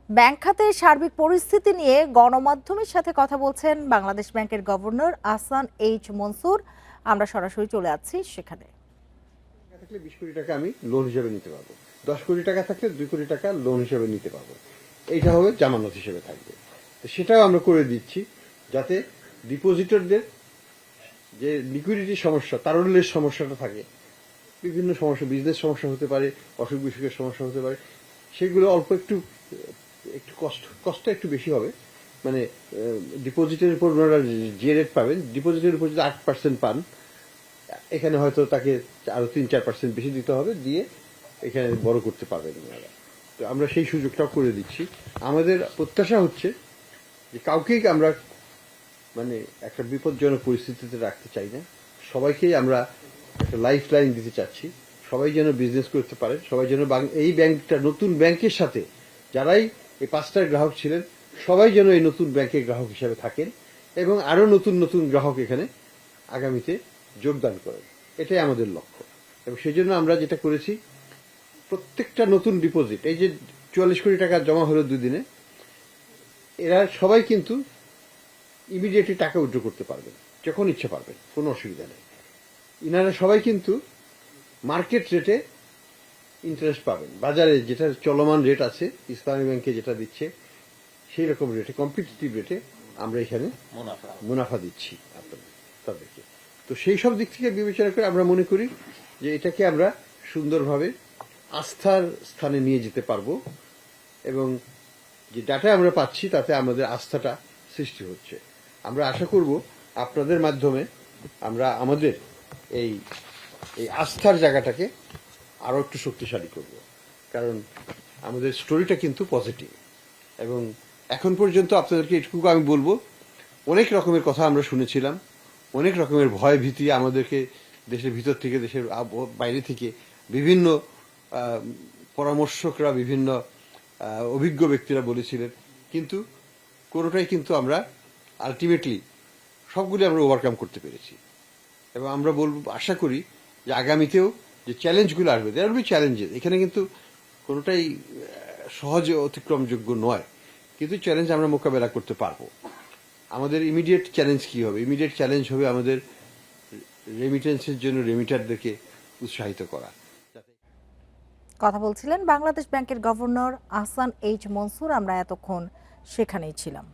Bank খাতের সার্বিক পরিস্থিতি নিয়ে গণমাধ্যমের সাথে কথা বলছেন বাংলাদেশ ব্যাংকের গভর্নর আহসান এইচ মনসুর। আমরা সরাসরি চলে যাচ্ছি সেখানে। থাকলে 20 কোটি টাকা আমি লোন হিসেবে নিতে পারবো, 10 কোটি টাকা থাকলে 2 কোটি টাকা লোন হিসেবে নিতে পারবো, এইটা হবে জামানত হিসেবে থাকবে। তো সেটাও আমরা করে দিচ্ছি যাতে ডিপোজিটরদের যে লিকুইডিটির সমস্যা, তারল্যের সমস্যাটা থাকে, বিভিন্ন সমস্যা, বিজনেস সমস্যা হতে পারে, অসুখ বিসুখের সমস্যা হতে পারে, সেগুলো অল্প একটু একটু কষ্ট একটু বেশি হবে। মানে ডিপোজিটের উপর ওনারা যে রেট পাবেন, ডিপোজিটের উপর যদি 8% পান, এখানে হয়তো তাকে আরো 3-4% বেশি দিতে হবে, দিয়ে এখানে বড় করতে পারবেন ওনারা। তো আমরা সেই সুযোগটাও করে দিচ্ছি। আমাদের প্রত্যাশা হচ্ছে যে কাউকেই আমরা মানে একটা বিপজ্জনক পরিস্থিতিতে রাখতে চাই না, সবাইকেই আমরা একটা লাইফ লাইন দিতে চাচ্ছি। সবাই যেন বিজনেস করতে পারে, সবাই যেন এই ব্যাংকটা নতুন ব্যাংকের সাথে যারাই এই 5টার গ্রাহক ছিলেন সবাই যেন এই নতুন ব্যাংকের গ্রাহক হিসেবে থাকেন এবং আরো নতুন নতুন গ্রাহক এখানে আগামীতে যোগদান করেন, এটাই আমাদের লক্ষ্য। এবং সেই জন্য আমরা যেটা করেছি, প্রত্যেকটা নতুন ডিপোজিট, এই যে 44 কোটি টাকা জমা হলো 2 দিনে, এরা সবাই কিন্তু ইমিডিয়েটলি টাকা উইথড্র করতে পারবেন, যখন ইচ্ছে পারবেন, কোনো অসুবিধা নেই। ইনারা সবাই কিন্তু মার্কেট রেটে ইন্টারেস্ট পাবেন, বাজারে যেটা চলমান রেট আছে ইসলামী ব্যাংকে যেটা দিচ্ছে সেই রকম রেটে, কম্পিটিটিভ রেটে আমরা এখানে মুনাফা দিচ্ছি আপনাদের তাদেরকে। তো সেই সব দিক থেকে বিবেচনা করে আমরা মনে করি যে এটাকে আমরা সুন্দরভাবে আস্থার স্থানে নিয়ে যেতে পারবো এবং যে ডাটা আমরা পাচ্ছি তাতে আমাদের আস্থাটা সৃষ্টি হচ্ছে। আমরা আশা করব আপনাদের মাধ্যমে আমরা আমাদের এই এই আস্থার জায়গাটাকে আরো একটু শক্তিশালী করব, কারণ আমাদের স্টোরিটা কিন্তু পজিটিভ। এবং এখন পর্যন্ত আপনাদেরকে এটুকু আমি বলবো, অনেক রকমের কথা আমরা শুনেছিলাম, অনেক রকমের ভয় ভীতি আমাদেরকে দেশের ভিতর থেকে, দেশের বাইরে থেকে বিভিন্ন পরামর্শকরা, বিভিন্ন অভিজ্ঞ ব্যক্তিরা বলেছিলেন, কিন্তু কোনোটাই কিন্তু আমরা আলটিমেটলি সবগুলি আমরা ওভারকাম করতে পেরেছি। এবং আমরা আশা করি যে আগামীতেও যে চ্যালেঞ্জগুলো আসবে, দেয়ার উইল বি চ্যালেঞ্জেস, এখানে কিন্তু কোনোটাই সহজে অতিক্রমযোগ্য নয়, কিন্তু চ্যালেঞ্জ আমরা মোকাবেলা করতে পারবো। আমাদের ইমিডিয়েট চ্যালেঞ্জ কি হবে? ইমিডিয়েট চ্যালেঞ্জ হবে আমাদের রেমিটেন্সের জন্য রেমিটারদেরকে উৎসাহিত করা। কথা বলছিলেন বাংলাদেশ ব্যাংকের গভর্নর আহসান এইচ মনসুর। আমরা এতক্ষণ সেখানেই ছিলাম।